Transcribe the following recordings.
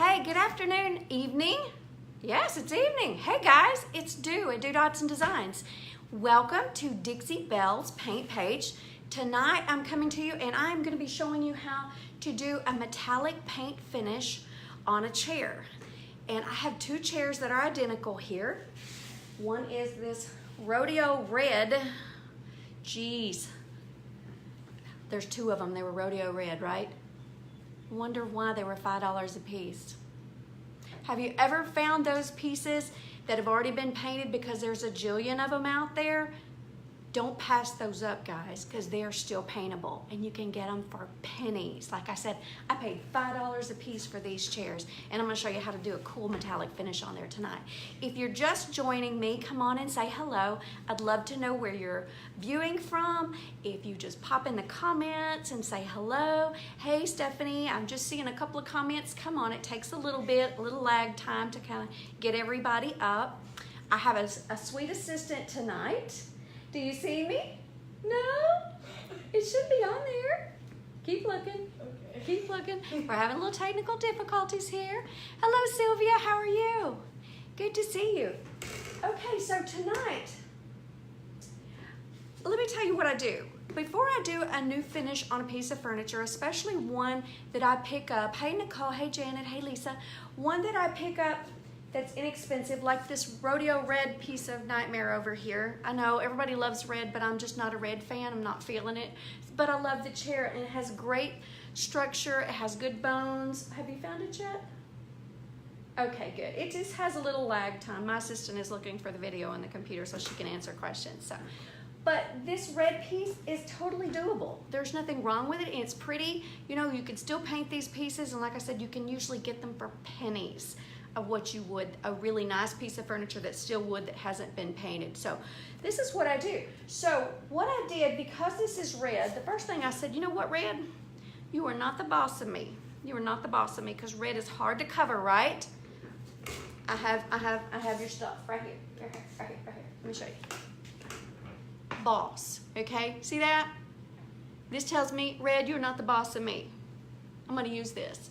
Hey, good afternoon, evening. Yes, it's evening. Hey guys, it's Do at Do Dots and Designs. Welcome to Dixie Belle's paint page. Tonight I'm coming to you and I'm going to be showing you how to do a metallic paint finish on a chair. And I have two chairs that are identical here. One is this rodeo red. Geez, there's two of them. They were rodeo red, right? Wonder why they were $5 a piece. Have you ever found those pieces that have already been painted because there's a jillion of them out there? Don't pass those up, guys, because they're still paintable and you can get them for pennies. Like I said, I paid $5 a piece for these chairs, and I'm going to show you how to do a cool metallic finish on there tonight. If you're just joining me, come on and say hello. I'd love to know where you're viewing from. If you just pop in the comments and say hello. Hey, Stephanie, I'm just seeing a couple of comments. Come on, it takes a little lag time to kind of get everybody up. I have a sweet assistant tonight. Do you see me? No? It should be on there. Keep looking. Okay. Keep looking. We're having a little technical difficulties here. Hello, Sylvia. How are you? Good to see you. Okay, so tonight, let me tell you what I do. Before I do a new finish on a piece of furniture, especially one that I pick up, hey Nicole, hey Janet, hey Lisa, one that I pick up that's inexpensive, like this rodeo red piece of Nightmare over here. I know everybody loves red, but I'm just not a red fan. I'm not feeling it. But I love the chair, and it has great structure. It has good bones. Have you found it yet? Okay, good. It just has a little lag time. My assistant is looking for the video on the computer so she can answer questions. But this red piece is totally doable. There's nothing wrong with it, and it's pretty. You know, you can still paint these pieces, and like I said, you can usually get them for pennies of what you would a really nice piece of furniture that's still wood that hasn't been painted. So this is what I do. So what I did, because this is red, the first thing I said, you know what, red? You are not the boss of me. You are not the boss of me, because red is hard to cover, right? I have your stuff right here. Right here. Let me show you. Boss, okay? See that? This tells me, red, you're not the boss of me. I'm gonna use this.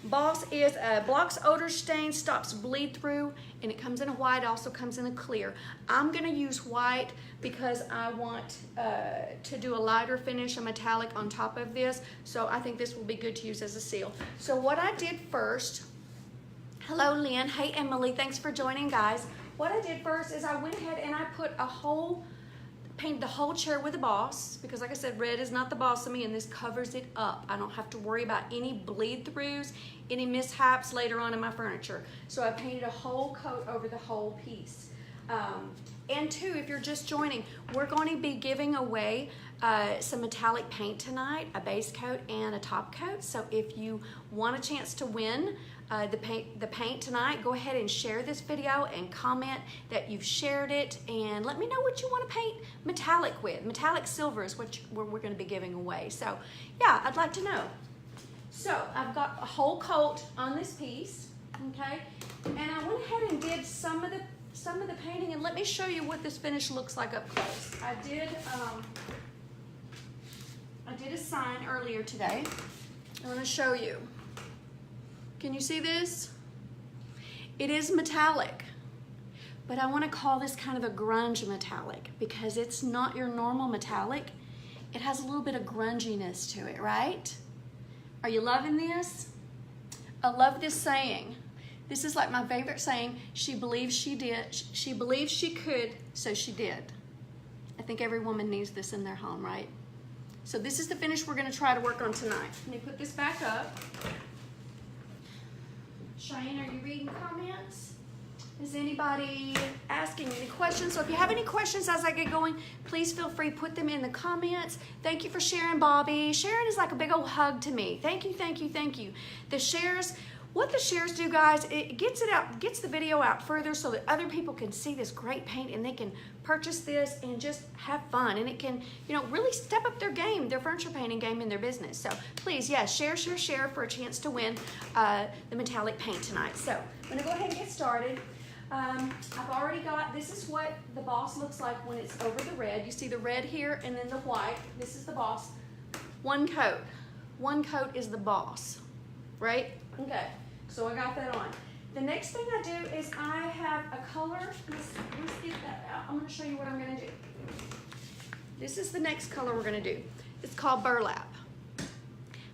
Boss is blocks odor stain, stops bleed through, and it comes in a white, also comes in a clear. I'm gonna use white because I want to do a lighter finish, a metallic on top of this, so I think this will be good to use as a seal. So what I did first, hello Lynn, hey Emily, thanks for joining guys. What I did first is I went ahead and I put painted the whole chair with a boss, because like I said, red is not the boss of me, and this covers it up. I don't have to worry about any bleed throughs, any mishaps later on in my furniture. So I painted a whole coat over the whole piece. And two, if you're just joining, we're going to be giving away some metallic paint tonight, a base coat and a top coat. So if you want a chance to win the paint tonight, go ahead and share this video and comment that you've shared it, and let me know what you want to paint metallic with. Metallic silver is what we're going to be giving away. So yeah, I'd like to know. So I've got a whole coat on this piece, okay? And I went ahead and did some of the painting, and let me show you what this finish looks like up close. I did a sign earlier today. I want to show you. Can you see this? It is metallic, but I want to call this kind of a grunge metallic because it's not your normal metallic. It has a little bit of grunginess to it, right? Are you loving this? I love this saying. This is like my favorite saying. She believes she did. She believes she could, so she did. I think every woman needs this in their home, right? So this is the finish we're going to try to work on tonight. Let me put this back up. Cheyenne, are you reading comments? Is anybody asking any questions? So if you have any questions as I get going, please feel free, put them in the comments. Thank you for sharing, Bobby. Sharing is like a big old hug to me. Thank you, thank you, thank you. The shares, what the shares do, guys, it gets it out, gets the video out further so that other people can see this great paint and they can purchase this and just have fun. And it can, you know, really step up their game, their furniture painting game in their business. So please, yeah, share for a chance to win the metallic paint tonight. So I'm gonna go ahead and get started. I've already got, this is what the boss looks like when it's over the red. You see the red here and then the white. This is the boss. One coat is the boss, right? Okay. So I got that on. The next thing I do is I have a color. Let's get that out. I'm going to show you what I'm going to do. This is the next color we're going to do. It's called burlap.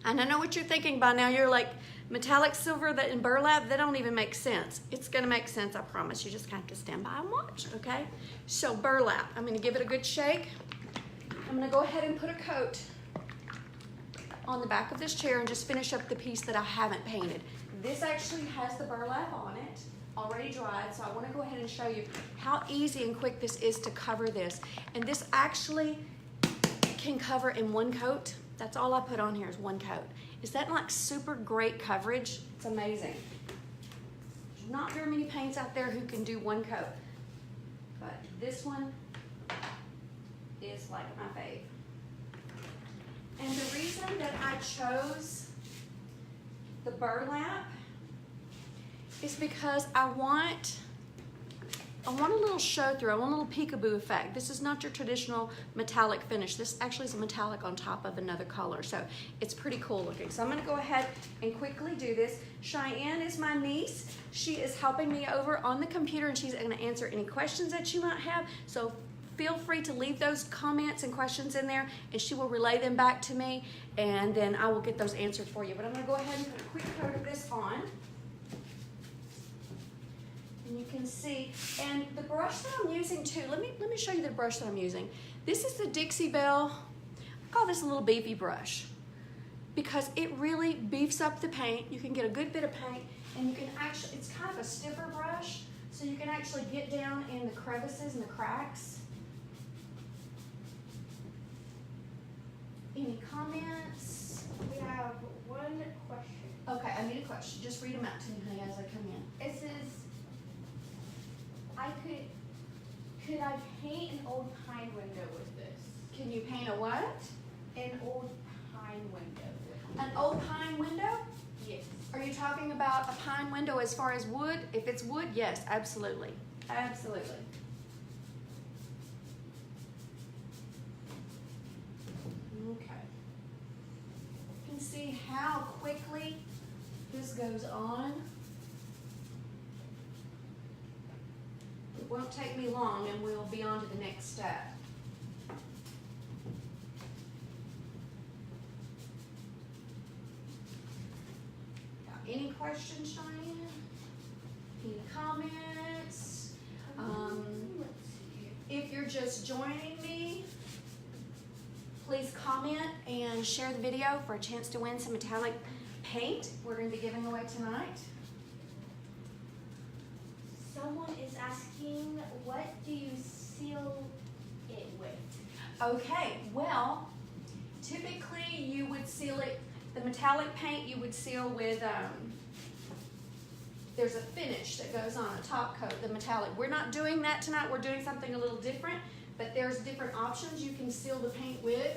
And I know what you're thinking by now. You're like, metallic silver and burlap, they don't even make sense. It's going to make sense, I promise. You just have to stand by and watch, okay? So burlap, I'm going to give it a good shake. I'm going to go ahead and put a coat on the back of this chair and just finish up the piece that I haven't painted. This actually has the burlap on it, already dried, so I want to go ahead and show you how easy and quick this is to cover this. And this actually can cover in one coat. That's all I put on here is one coat. Is that like super great coverage? It's amazing. There's not very many paints out there who can do one coat, but this one is like my fave. And the reason that I chose the burlap is because I want a little show through. I want a little peekaboo effect. This is not your traditional metallic finish. This actually is a metallic on top of another color, so it's pretty cool looking. So I'm going to go ahead and quickly do this. Cheyenne is my niece. She is helping me over on the computer, and she's going to answer any questions that you might have. So feel free to leave those comments and questions in there, and she will relay them back to me, and then I will get those answered for you. But I'm going to go ahead and put a quick coat of this on. And you can see, and the brush that I'm using too, let me show you the brush that I'm using. This is the Dixie Belle. I call this a little beefy brush because it really beefs up the paint. You can get a good bit of paint, and you can actually, it's kind of a stiffer brush, so you can actually get down in the crevices and the cracks. Any comments? We have one question. Okay, I need a question. Just read them out to me, honey, as I come in. It says, could I paint an old pine window with this? Can you paint a what? An old pine window. An old pine window? Yes. Are you talking about a pine window as far as wood? If it's wood, yes, absolutely. Absolutely. Okay. You can see how quickly this goes on. It won't take me long, and we'll be on to the next step. Any questions, Cheyenne? Any comments? If you're just joining me, please comment and share the video for a chance to win some metallic paint we're going to be giving away tonight. Someone is asking, what do you seal it with? Okay, well, typically you would seal it, the metallic paint you would seal with, there's a finish that goes on, a top coat, the metallic. We're not doing that tonight, we're doing something a little different, but there's different options you can seal the paint with.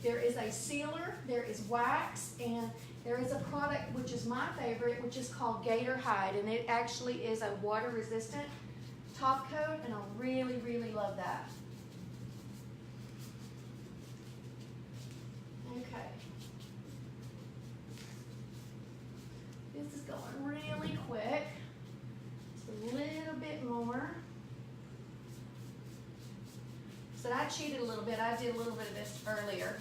There is a sealer, there is wax, and there is a product which is my favorite, which is called Gator Hide, and it actually is a water resistant top coat, and I really, really love that. Okay. This is going really quick. Just a little bit more. So I cheated a little bit. I did a little bit of this earlier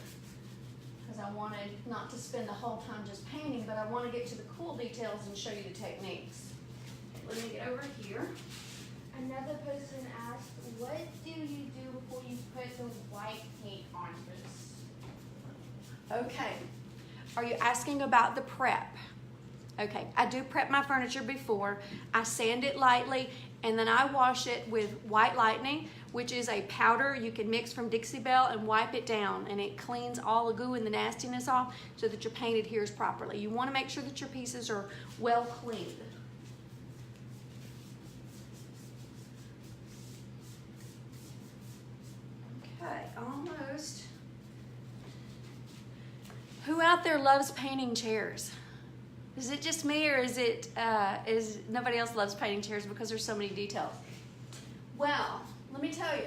because I wanted not to spend the whole time just painting, but I want to get to the cool details and show you the techniques. Let me get over here. Another person asked, what do you do before you put the white paint on this? Okay. Are you asking about the prep? Okay, I do prep my furniture before. I sand it lightly, and then I wash it with White Lightning, which is a powder you can mix from Dixie Belle and wipe it down, and it cleans all the goo and the nastiness off so that your paint adheres properly. You want to make sure that your pieces are well cleaned. Okay, almost. Who out there loves painting chairs? Is it just me, or is it is nobody else loves painting chairs because there's so many details? Well, let me tell you.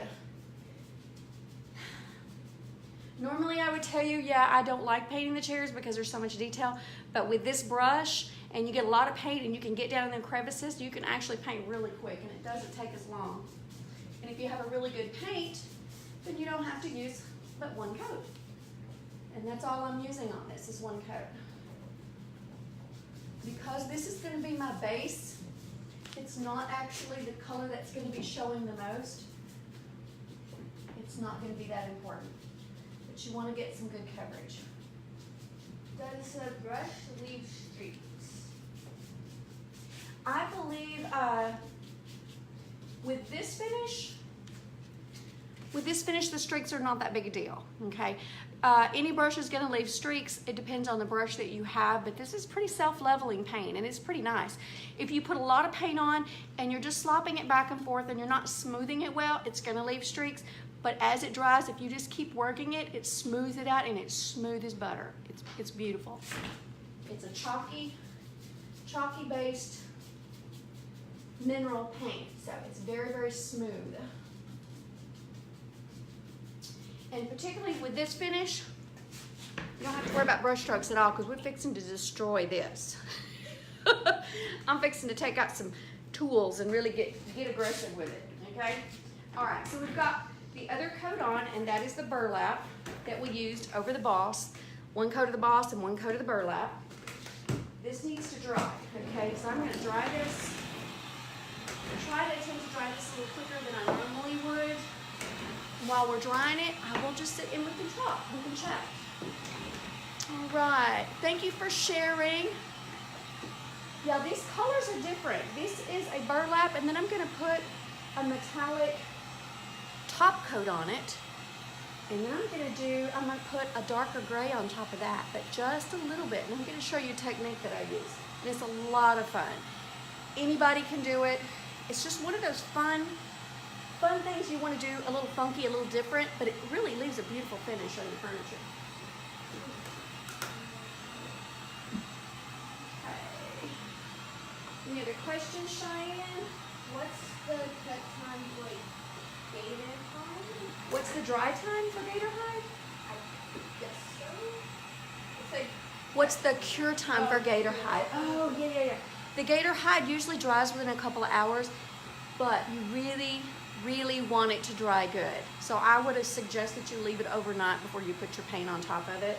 Normally I would tell you, yeah, I don't like painting the chairs because there's so much detail, but with this brush and you get a lot of paint and you can get down in the crevices, you can actually paint really quick and it doesn't take as long. And if you have a really good paint, then you don't have to use but one coat. And that's all I'm using on this is one coat. Because this is going to be my base, it's not actually the color that's going to be showing the most. It's not going to be that important. But you want to get some good coverage. Does the brush leave streaks? I believe with this finish, the streaks are not that big a deal, okay? Any brush is gonna leave streaks. It depends on the brush that you have, but this is pretty self-leveling paint and it's pretty nice. If you put a lot of paint on and you're just slopping it back and forth and you're not smoothing it well, it's gonna leave streaks. But as it dries, if you just keep working it, it smooths it out and it's smooth as butter. It's beautiful. It's a chalky based mineral paint, so it's very, very smooth. And particularly with this finish, you don't have to worry about brush strokes at all because we're fixing to destroy this. I'm fixing to take out some tools and really get aggressive with it, okay? All right, so we've got the other coat on, and that is the burlap that we used over the boss. One coat of the boss and one coat of the burlap. This needs to dry, okay? So I'm gonna dry this. Try to attempt to dry this a little quicker than I normally would. While we're drying it, I will just sit and we can talk, we can chat. All right, thank you for sharing. Yeah, these colors are different. This is a burlap, and then I'm gonna put a metallic top coat on it. And then I'm gonna put a darker gray on top of that, but just a little bit. And I'm gonna show you a technique that I use. And it's a lot of fun. Anybody can do it. It's just one of those fun things you want to do, a little funky, a little different, but it really leaves a beautiful finish on your furniture. Okay. Any other questions, Cheyenne? What's the cut time for gator hide? What's the dry time for gator hide? I guess so. It's like, What's the cure time for gator hide? Oh, yeah. The gator hide usually dries within a couple of hours, but you really want it to dry good. So I would suggest that you leave it overnight before you put your paint on top of it.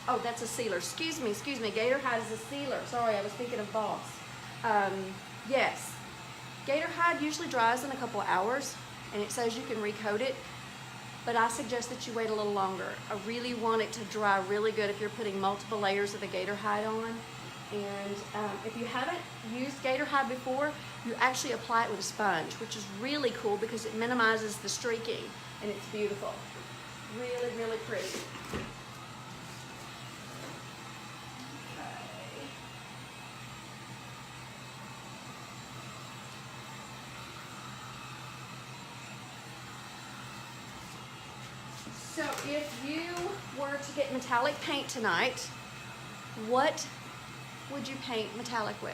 Oh, that's a sealer. Excuse me. Gator hide is a sealer. Sorry, I was thinking of boss. Yes. Gator hide usually dries in a couple of hours, and it says you can recoat it, but I suggest that you wait a little longer. I really want it to dry really good if you're putting multiple layers of the gator hide on. And if you haven't used gator hide before, you actually apply it with a sponge, which is really cool because it minimizes the streaking, and it's beautiful. Really pretty. Okay. So if you were to get metallic paint tonight, what would you paint metallic with?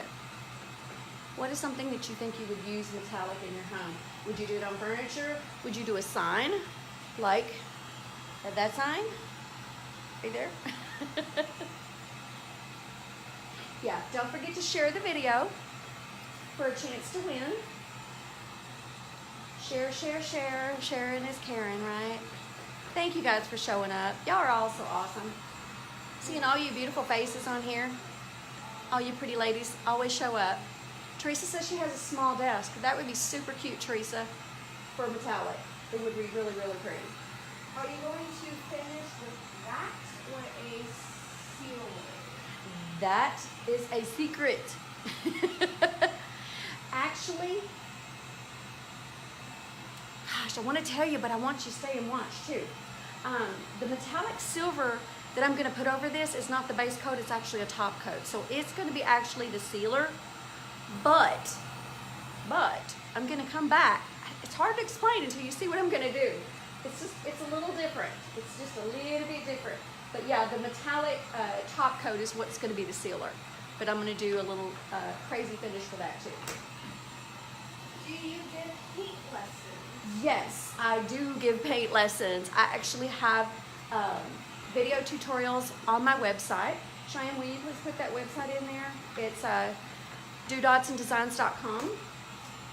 What is something that you think you would use metallic in your home? Would you do it on furniture? Would you do a sign? Like that sign? Right there? Yeah, don't forget to share the video for a chance to win. Share. Sharing is caring, right? Thank you guys for showing up. Y'all are all so awesome. Seeing all you beautiful faces on here. All you pretty ladies always show up. Teresa says she has a small desk. That would be super cute, Teresa, for metallic. It would be really pretty. are you going to finish with that or a seal? That is a secret. Actually, gosh, I want to tell you, but I want you to stay and watch too. The metallic silver that I'm going to put over this is not the base coat, it's actually a top coat. So it's going to be actually the sealer, but I'm going to come back. It's hard to explain until you see what I'm going to do. It's a little different. It's just a little bit different. But yeah, the metallic top coat is what's going to be the sealer. But I'm going to do a little crazy finish for that too. Do you give paint lessons? Yes, I do give paint lessons. I actually have video tutorials on my website, Cheyenne, will you please put that website in there? It's dodotsanddesigns.com.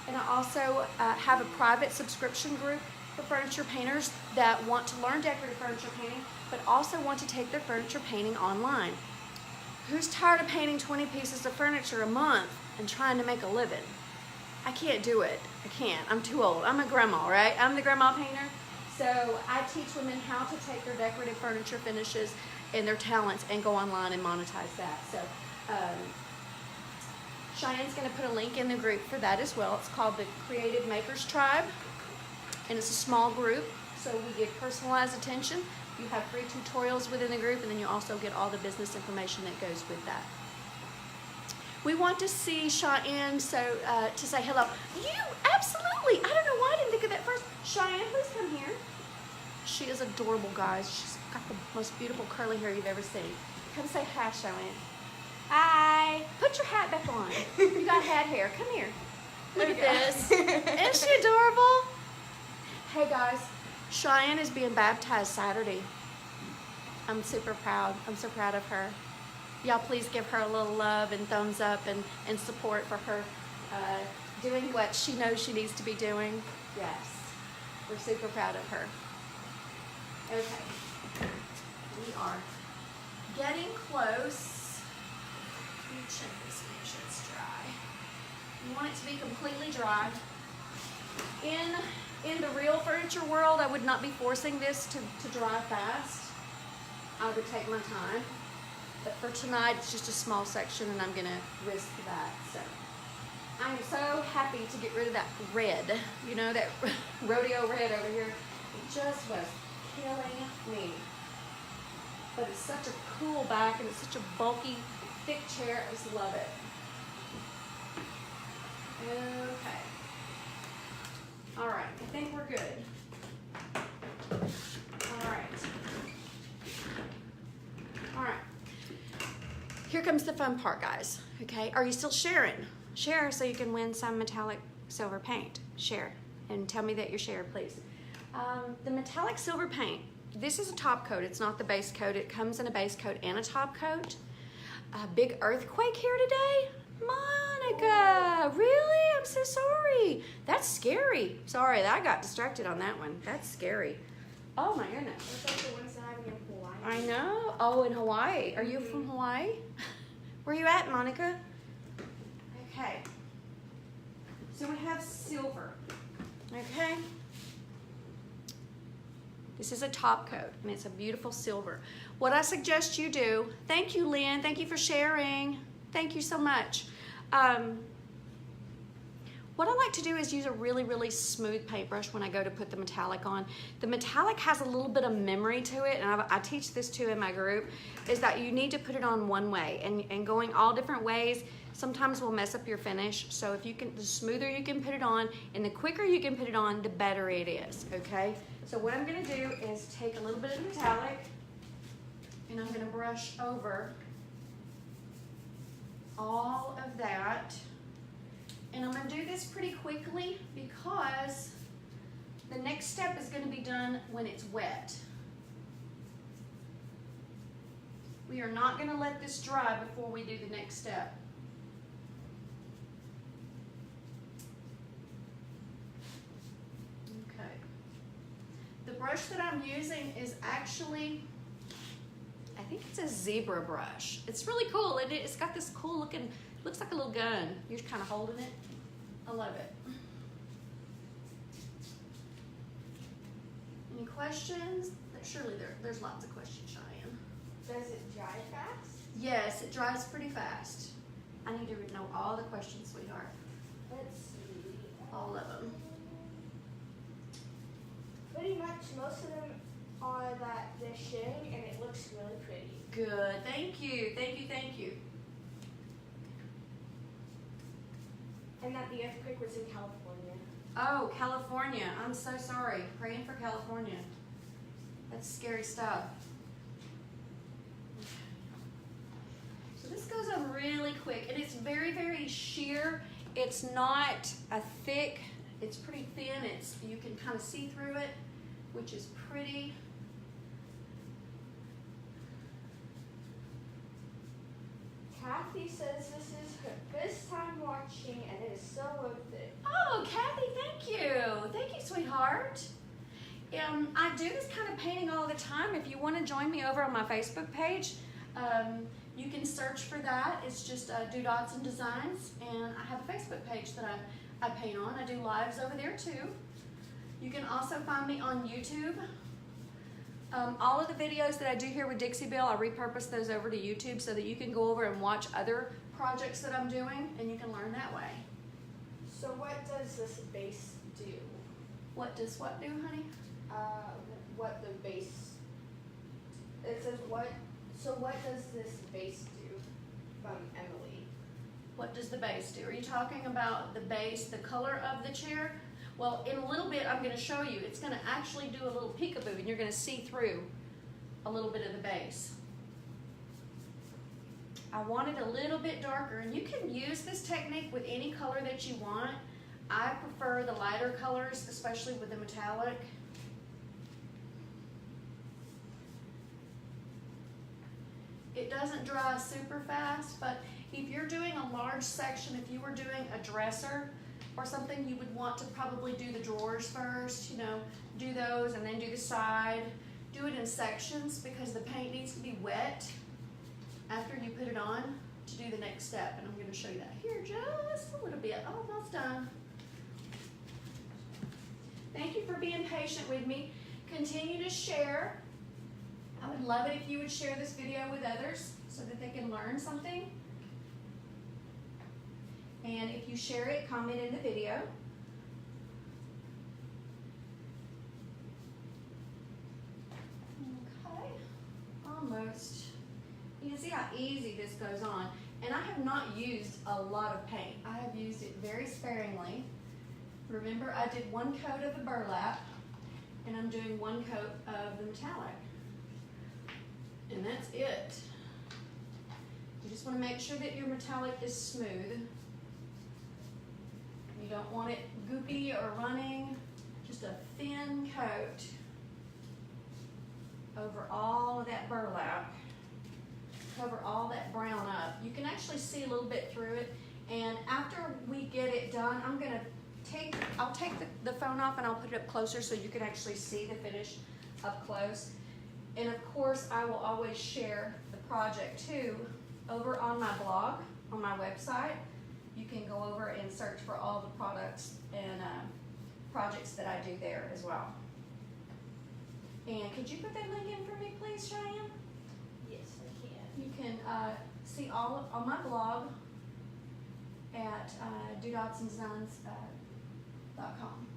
And I also have a private subscription group for furniture painters that want to learn decorative furniture painting, but also want to take their furniture painting online. Who's tired of painting 20 pieces of furniture a month and trying to make a living? I can't do it. I can't. I'm too old. I'm a grandma, right? I'm the grandma painter. So I teach women how to take their decorative furniture finishes and their talents and go online and monetize that. So Cheyenne's going to put a link in the group for that as well. It's called the Creative Makers Tribe, and it's a small group, so we give personalized attention. You have free tutorials within the group, and then you also get all the business information that goes with that. We want to see Cheyenne, so to say hello. You, absolutely. I don't know why I didn't think of that first. Cheyenne, please come here. She is adorable, guys. She's got the most beautiful curly hair you've ever seen. Come say hi, Cheyenne. Hi. Put your hat back on. You got hat hair. Come here. Look at this. Isn't she adorable? Hey, guys. Cheyenne is being baptized Saturday. I'm super proud. I'm so proud of her. Y'all please give her a little love and thumbs up and support for her doing what she knows she needs to be doing. Yes. We're super proud of her. Okay. We are getting close. Let me check this, make sure it's dry. You want it to be completely dry. In the real furniture world, I would not be forcing this to dry fast. I would take my time. But for tonight, it's just a small section, and I'm going to risk that. So I'm so happy to get rid of that red. You know, that rodeo red over here. It just was killing me. But it's such a cool back, and it's such a bulky, thick chair. I just love it. Okay. All right. I think we're good. All right. All right. Here comes the fun part, guys. Okay, are you still sharing? Share so you can win some metallic silver paint. Share and tell me that you're shared, please. The metallic silver paint, this is a top coat. It's not the base coat. It comes in a base coat and a top coat. A big earthquake here today? Monica, really? I'm so sorry. That's scary. Sorry, I got distracted on that one. That's scary. Oh my goodness. It's like the ones that have in Hawaii. I know. Oh, in Hawaii. Are you from Hawaii? Where are you at, Monica? Okay. So we have silver. Okay. This is a top coat, and it's a beautiful silver. What I suggest you do, thank you, Lynn. Thank you for sharing. Thank you so much. What I like to do is use a really, really smooth paintbrush when I go to put the metallic on. The metallic has a little bit of memory to it, and I teach this too in my group, is that you need to put it on one way, and going all different ways sometimes will mess up your finish. So if you can, the smoother you can put it on, and the quicker you can put it on, the better it is, okay? So what I'm gonna do is take a little bit of metallic, and I'm gonna brush over all of that. And I'm gonna do this pretty quickly because the next step is gonna be done when it's wet. We are not gonna let this dry before we do the next step. Okay. The brush that I'm using is actually, I think it's a zebra brush. It's really cool. It's got this cool looking, looks like a little gun. You're kind of holding it. I love it. Any questions? Surely there's lots of questions, Cheyenne. Does it dry fast? Yes, it dries pretty fast. I need to know all the questions, sweetheart. Let's see. All of them. Pretty much most of them are that they're shading and it looks really pretty. Good. Thank you. Thank you. Thank you. And that the earthquake was in California. Oh, California. I'm so sorry. Praying for California. That's scary stuff. So this goes on really quick, and it's very, very sheer. It's not a thick, it's pretty thin. You can kind of see through it, which is pretty. Kathy says this is her first time watching and it is so worth it. Oh, Kathy, thank you. Thank you, sweetheart. I do this kind of painting all the time. If you want to join me over on my Facebook page, you can search for that. It's just Doodots and Designs, and I have a Facebook page that I paint on. I do lives over there too. You can also find me on YouTube. All of the videos that I do here with Dixie Belle, I repurpose those over to YouTube so that you can go over and watch other projects that I'm doing, and you can learn that way. So what does this base do? What does what do, honey? What the base, it says what, so what does this base do from Emily? What does the base do? Are you talking about the base, the color of the chair? Well, in a little bit, I'm going to show you. It's going to actually do a little peekaboo, and you're going to see through a little bit of the base. I want it a little bit darker, and you can use this technique with any color that you want. I prefer the lighter colors, especially with the metallic. It doesn't dry super fast, but if you're doing a large section, if you were doing a dresser or something, you would want to probably do the drawers first, you know, do those and then do the side. Do it in sections because the paint needs to be wet after you put it on to do the next step. And I'm going to show you that here just a little bit. Almost done. Thank you for being patient with me. Continue to share. I would love it if you would share this video with others so that they can learn something. And if you share it, comment in the video. Okay, almost. You can see how easy this goes on. And I have not used a lot of paint. I have used it very sparingly. Remember, I did one coat of the burlap, and I'm doing one coat of the metallic. And that's it. You just want to make sure that your metallic is smooth. You don't want it goopy or running. Just a thin coat over all of that burlap. Cover all that brown up. You can actually see a little bit through it. And after we get it done, I'll take the phone off and I'll put it up closer so you can actually see the finish up close. And of course, I will always share the project too over on my blog, on my website. You can go over and search for all the products and projects that I do there as well. And could you put that link in for me, please, Cheyenne? Yes, I can. You can see all on my blog at doodotsanddesigns.com.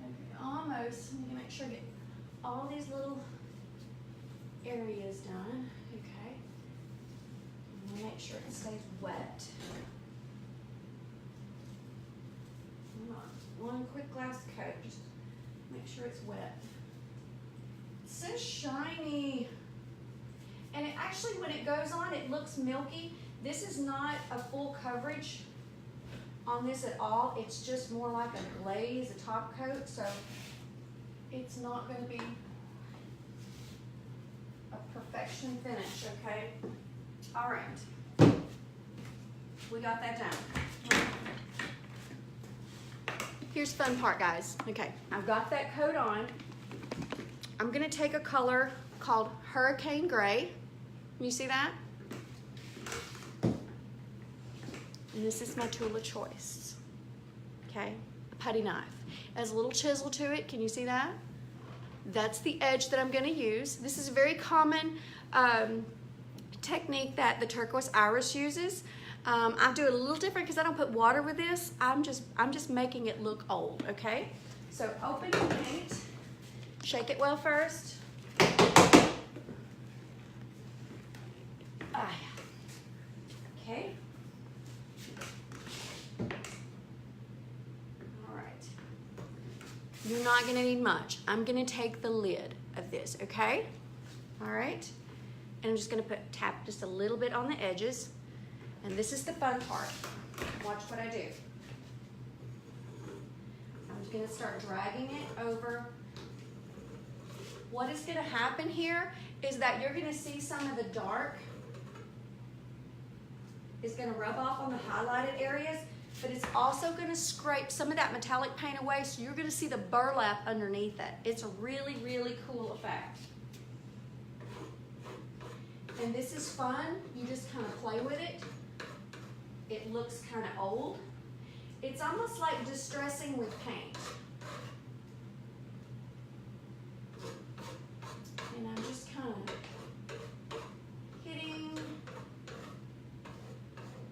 Okay, almost. Let me make sure I get all these little areas done. Okay. I'm gonna make sure it stays wet. One quick last coat. Just make sure it's wet. It's so shiny. And it actually, when it goes on, it looks milky. This is not a full coverage on this at all. It's just more like a glaze, a top coat. So it's not going to be a perfection finish, okay? All right. We got that done. Here's the fun part, guys. Okay, I've got that coat on. I'm going to take a color called Hurricane Gray. You see that? And this is my tool of choice. Okay, a putty knife. It has a little chisel to it. Can you see that? That's the edge that I'm going to use. This is a very common technique that the turquoise iris uses. I do it a little different because I don't put water with this. I'm just making it look old. Okay. So open your paint. Shake it well first. Okay. All right. You're not going to need much. I'm going to take the lid of this, okay? All right. And I'm just going to tap just a little bit on the edges. And this is the fun part. Watch what I do. I'm just going to start dragging it over. What is going to happen here is that you're going to see some of the dark is gonna rub off on the highlighted areas, but it's also gonna scrape some of that metallic paint away, so you're gonna see the burlap underneath it. It's a really, really cool effect. And this is fun. You just kind of play with it. It looks kind of old. It's almost like distressing with paint. And I'm just kind of hitting.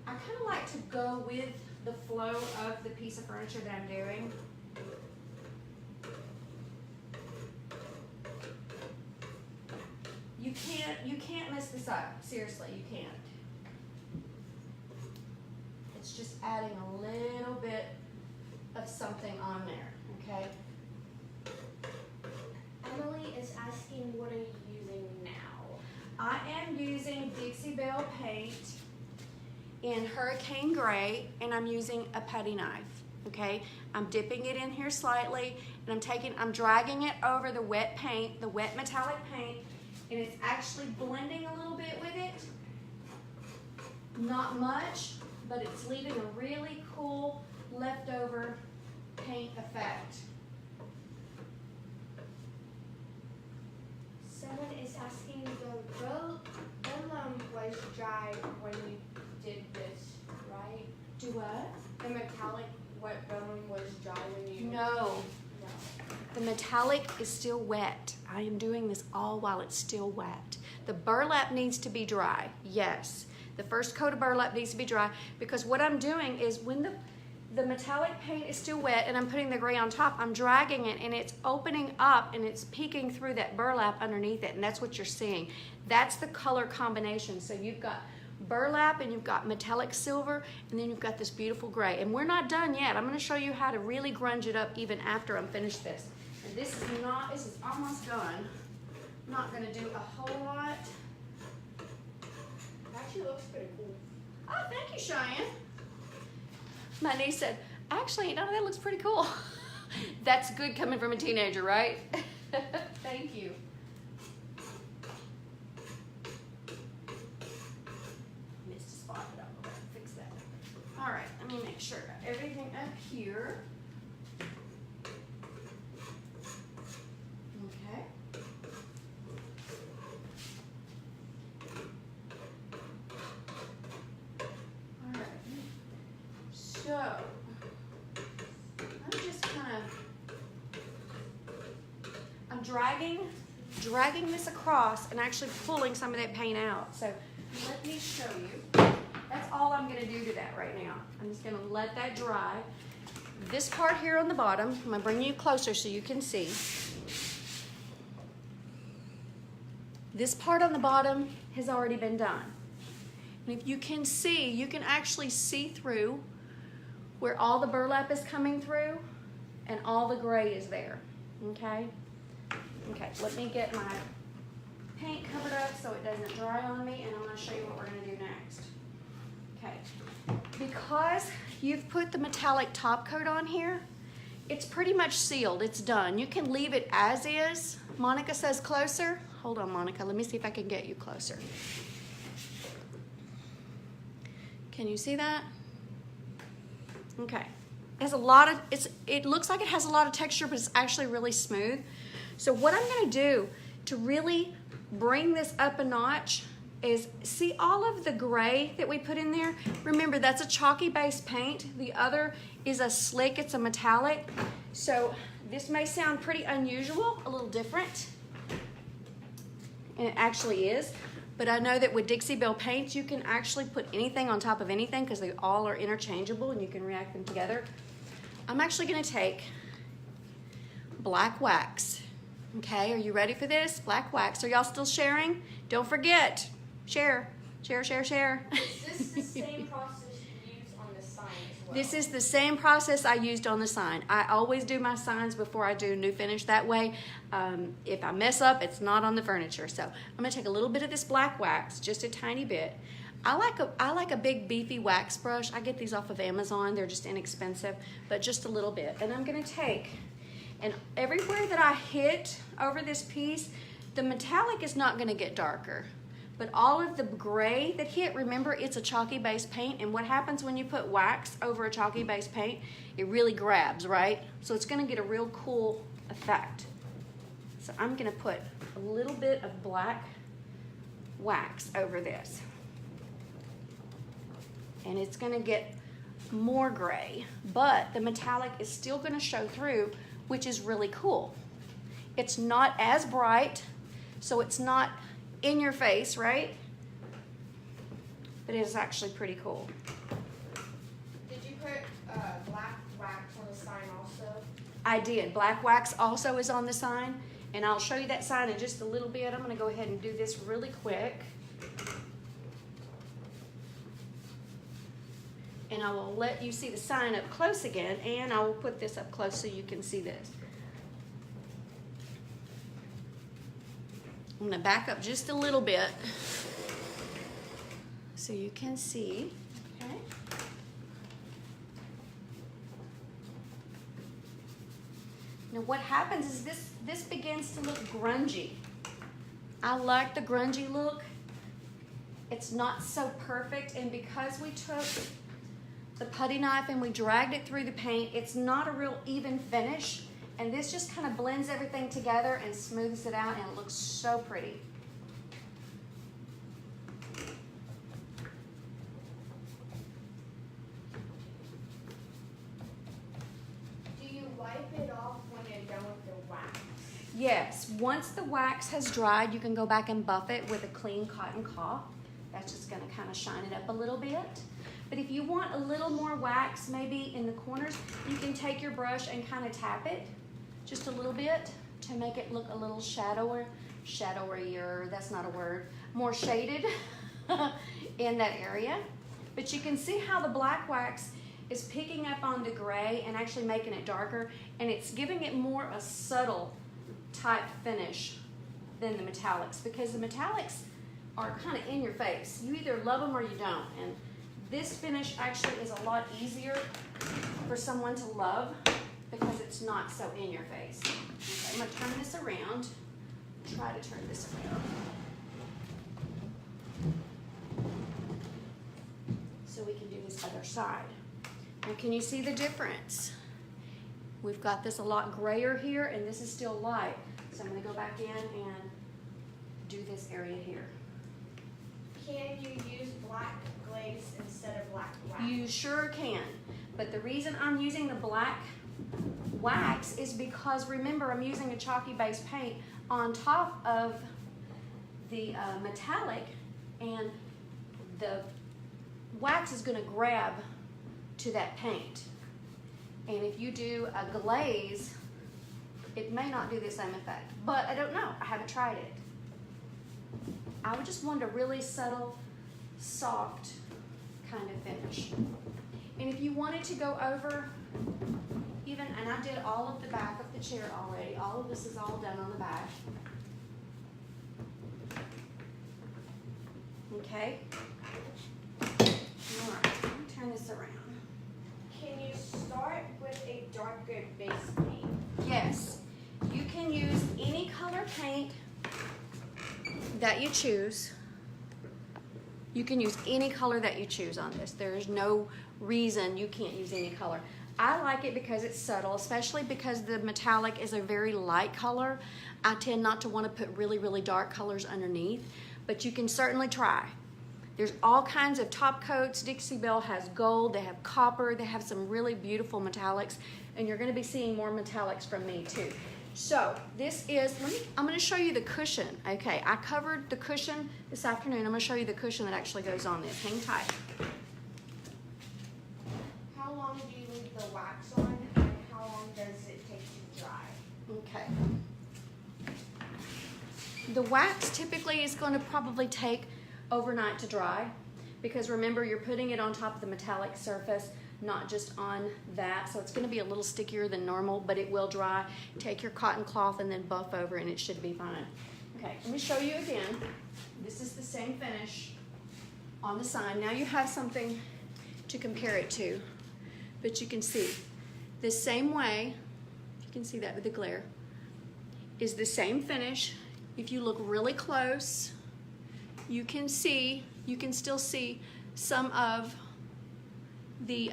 I kind of like to go with the flow of the piece of furniture that I'm doing. You can't mess this up. Seriously, you can't. It's just adding a little bit of something on there, okay? Emily is asking, what are you using now? I am using Dixie Belle paint in Hurricane Gray, and I'm using a putty knife, okay? I'm dipping it in here slightly, and I'm dragging it over the wet paint, the wet metallic paint, and it's actually blending a little bit with it. Not much, but it's leaving a really cool leftover paint effect. Someone is asking, the burlap was dry when you did this, right? Do what? The metallic wet bone was dry when you... No. No. The metallic is still wet. I am doing this all while it's still wet. The burlap needs to be dry, yes. The first coat of burlap needs to be dry, because what I'm doing is when the metallic paint is still wet and I'm putting the gray on top, I'm dragging it and it's opening up and it's peeking through that burlap underneath it, and that's what you're seeing. That's the color combination. So you've got burlap and you've got metallic silver, and then you've got this beautiful gray. And we're not done yet. I'm going to show you how to really grunge it up even after I'm finished this. And this is almost done. I'm not going to do a whole lot. It actually looks pretty cool. Oh, thank you, Cheyenne. My niece said, actually, no, that looks pretty cool. That's good coming from a teenager, right? Thank you. Missed a spot, but I'll go back and fix that. All right, let me make sure I got everything up here. Okay. All right. So, I'm just I'm dragging this across and actually pulling some of that paint out. So let me show you. That's all I'm gonna do to that right now. I'm just gonna let that dry. This part here on the bottom, I'm gonna bring you closer so you can see. This part on the bottom has already been done. And if you can see, you can actually see through where all the burlap is coming through and all the gray is there, okay? Okay, let me get my paint covered up so it doesn't dry on me, and I'm gonna show you what we're gonna do next. Okay, because you've put the metallic top coat on here, it's pretty much sealed, it's done. You can leave it as is. Monica says closer. Hold on, Monica, let me see if I can get you closer. Can you see that? Okay, it has a lot of, it looks like it has a lot of texture, but it's actually really smooth. So what I'm gonna do to really bring this up a notch is, see all of the gray that we put in there? Remember, that's a chalky base paint. The other is a slick, it's a metallic. So this may sound pretty unusual, a little different, and it actually is. But I know that with Dixie Belle paints, you can actually put anything on top of anything because they all are interchangeable and you can react them together. I'm actually gonna take black wax. Okay, are you ready for this? Black wax. Are y'all still sharing? Don't forget, share, share, share, share. Is this the same process you use on the sign as well? This is the same process I used on the sign. I always do my signs before I do new finish. That way, if I mess up, it's not on the furniture. So I'm gonna take a little bit of this black wax, just a tiny bit. I like a big beefy wax brush. I get these off of Amazon. They're just inexpensive, but just a little bit. And I'm gonna take, and everywhere that I hit over this piece, the metallic is not gonna get darker, But all of the gray that hit, remember it's a chalky base paint, and what happens when you put wax over a chalky base paint, it really grabs, right? So it's gonna get a real cool effect. So I'm gonna put a little bit of black wax over this. And it's gonna get more gray, but the metallic is still gonna show through, which is really cool. It's not as bright, so it's not in your face, right? But it is actually pretty cool. Did you put black wax on the sign also? I did. Black wax also is on the sign, and I'll show you that sign in just a little bit. I'm gonna go ahead and do this really quick. And I will let you see the sign up close again, and I will put this up close so you can see this. I'm gonna back up just a little bit so you can see, okay? Now what happens is this begins to look grungy. I like the grungy look. It's not so perfect, and because we took the putty knife and we dragged it through the paint, it's not a real even finish. And this just kind of blends everything together and smooths it out, and it looks so pretty. Do you wipe it off when you're done with the wax? Yes, once the wax has dried, you can go back and buff it with a clean cotton cloth. That's just gonna kind of shine it up a little bit. But if you want a little more wax, maybe in the corners, you can take your brush and kind of tap it just a little bit to make it look a little shadowier, that's not a word, more shaded in that area. But you can see how the black wax is picking up on the gray and actually making it darker, and it's giving it more a subtle type finish than the metallics, because the metallics are kind of in your face. You either love them or you don't, and this finish actually is a lot easier for someone to love because it's not so in your face. Okay, I'm gonna turn this around. Try to turn this around. So we can do this other side. Now can you see the difference? We've got this a lot grayer here, and this is still light. So I'm gonna go back in and do this area here. Can you use black glaze instead of black wax? You sure can, but the reason I'm using the black wax is because, remember, I'm using a chalky base paint on top of the metallic, and the wax is going to grab to that paint. And if you do a glaze, it may not do the same effect, but I don't know. I haven't tried it. I would just want a really subtle, soft kind of finish. And if you wanted to go over even, and I did all of the back of the chair already. All of this is all done on the back. Okay? All right, let me turn this around. Can you start with a darker base paint? Yes, you can use any color paint that you choose. You can use any color that you choose on this. There is no reason you can't use any color. I like it because it's subtle, especially because the metallic is a very light color. I tend not to want to put really, really dark colors underneath, but you can certainly try. There's all kinds of top coats. Dixie Belle has gold, they have copper, they have some really beautiful metallics, and you're going to be seeing more metallics from me too. So this is, I'm going to show you the cushion. Okay, I covered the cushion this afternoon. I'm going to show you the cushion that actually goes on this. Hang tight. How long do you leave the wax on, and how long does it take to dry? Okay. The wax typically is going to probably take overnight to dry, because remember, you're putting it on top of the metallic surface, not just on that. So it's going to be a little stickier than normal, but it will dry. Take your cotton cloth and then buff over, and it should be fine. Okay, let me show you again. This is the same finish on the side. Now you have something to compare it to, but you can see the same way, you can see that with the glare, is the same finish. If you look really close, you can still see some of the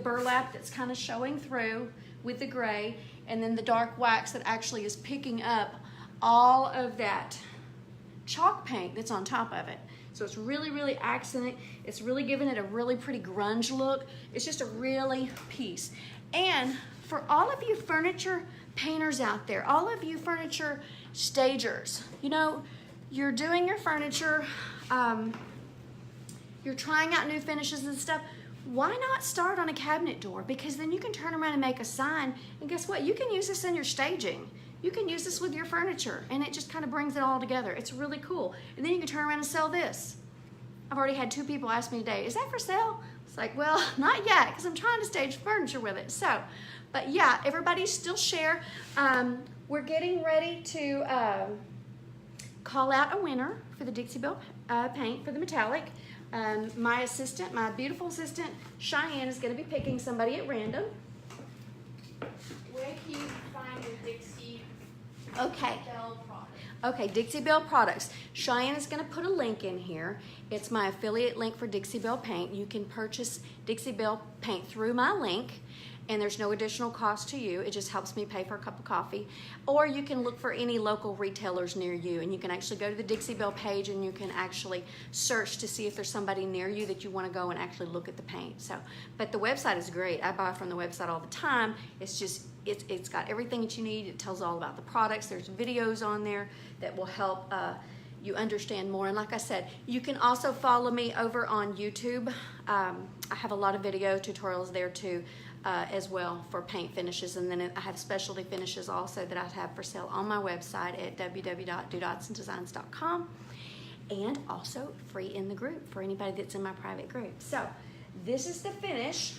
burlap that's kind of showing through with the gray, and then the dark wax that actually is picking up all of that chalk paint that's on top of it. So it's really, really accented. It's really giving it a really pretty grunge look. It's just a really piece. And for all of you furniture painters out there, all of you furniture stagers, you know, you're doing your furniture, you're trying out new finishes and stuff. Why not start on a cabinet door? Because then you can turn around and make a sign, and guess what? You can use this in your staging. You can use this with your furniture, and it just kind of brings it all together. It's really cool. And then you can turn around and sell this. I've already had 2 people ask me today, is that for sale? It's like, well, not yet, because I'm trying to stage furniture with it. So, but yeah, everybody still share. We're getting ready to call out a winner for the Dixie Belle paint for the metallic. My assistant, my beautiful assistant, Cheyenne, is going to be picking somebody at random. Where can you find your Dixie Okay. Belle product? Okay, Dixie Belle products. Cheyenne is going to put a link in here. It's my affiliate link for Dixie Belle paint. You can purchase Dixie Belle paint through my link, and there's no additional cost to you. It just helps me pay for a cup of coffee. Or you can look for any local retailers near you, and you can actually go to the Dixie Belle page, and you can actually search to see if there's somebody near you that you want to go and actually look at the paint. So, but the website is great. I buy from the website all the time. It's just, it's got everything that you need. It tells all about the products. There's videos on there that will help you understand more. And like I said, you can also follow me over on YouTube. I have a lot of video tutorials there too. As well for paint finishes, and then I have specialty finishes also that I have for sale on my website at www.doddsondesigns.com, and also free in the group for anybody that's in my private group. So this is the finish.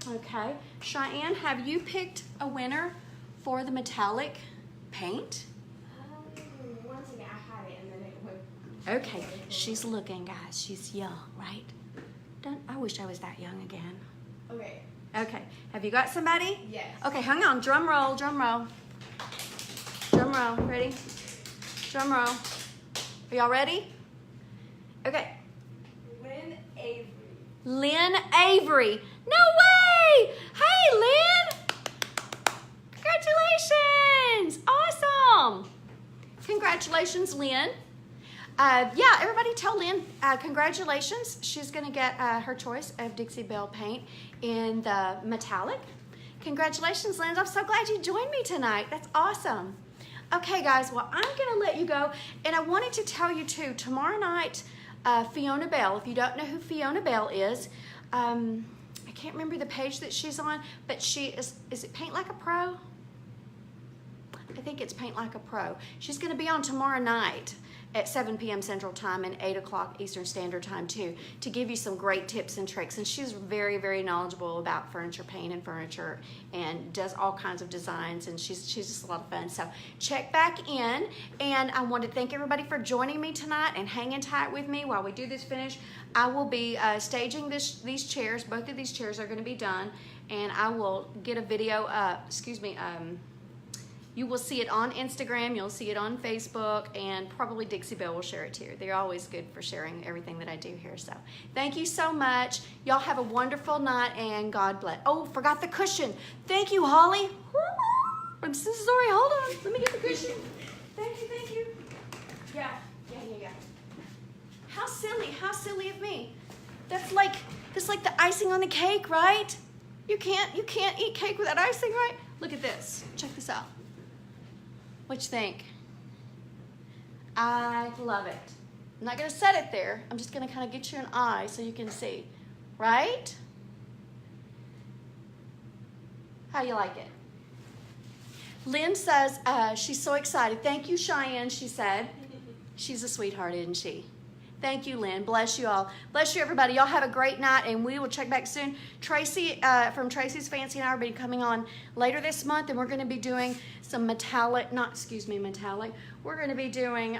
Okay, Cheyenne, have you picked a winner for the metallic paint? One second, I had it and then it went. Okay, she's looking, guys. She's young, right? I wish I was that young again. Okay. Okay, have you got somebody? Yes. Okay, hang on. Drum roll, drum roll. Drum roll, ready? Drum roll. Are y'all ready? Okay. Lynn Avery. Lynn Avery. No way! Hey, Lynn! Congratulations! Awesome! Congratulations, Lynn. Yeah, everybody tell Lynn congratulations. She's going to get her choice of Dixie Belle paint in the metallic. Congratulations, Lynn. I'm so glad you joined me tonight. That's awesome. Okay, guys, well, I'm going to let you go. And I wanted to tell you, too, tomorrow night, Fiona Belle, if you don't know who Fiona Belle is, I can't remember the page that she's on, but she is it Paint Like a Pro? I think it's Paint Like a Pro. She's going to be on tomorrow night at 7 p.m. Central Time and 8 o'clock Eastern Standard Time too, to give you some great tips and tricks. And she's very, very knowledgeable about furniture paint and furniture, and does all kinds of designs, and she's just a lot of fun. So check back in, and I want to thank everybody for joining me tonight and hanging tight with me while we do this finish. I will be staging these chairs. Both of these chairs are going to be done, and I will get a video up. You will see it on Instagram, you'll see it on Facebook, and probably Dixie Belle will share it too. They're always good for sharing everything that I do here. So thank you so much. Y'all have a wonderful night, and God bless. Oh, forgot the cushion. Thank you, Holly. I'm so sorry. Hold on. Let me get the cushion. Thank you. Yeah. How silly of me. That's like the icing on the cake, right? You can't eat cake without icing, right? Look at this. Check this out. What you think? I love it. I'm not going to set it there. I'm just going to kind of get you an eye so you can see. Right? How you like it? Lynn says she's so excited. Thank you, Cheyenne, she said. She's a sweetheart, isn't she? Thank you, Lynn. Bless you all. Bless you, everybody. Y'all have a great night, and we will check back soon. Tracy from Tracy's Fancy and I will be coming on later this month, and we're going to be doing some metallic. We're going to be doing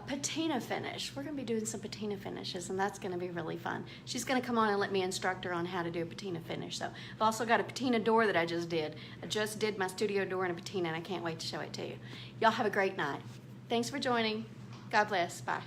patina finish. We're going to be doing some patina finishes, and that's going to be really fun. She's going to come on and let me instruct her on how to do a patina finish. So I've also got a patina door that I just did. I just did my studio door in a patina, and I can't wait to show it to you. Y'all have a great night. Thanks for joining. God bless. Bye.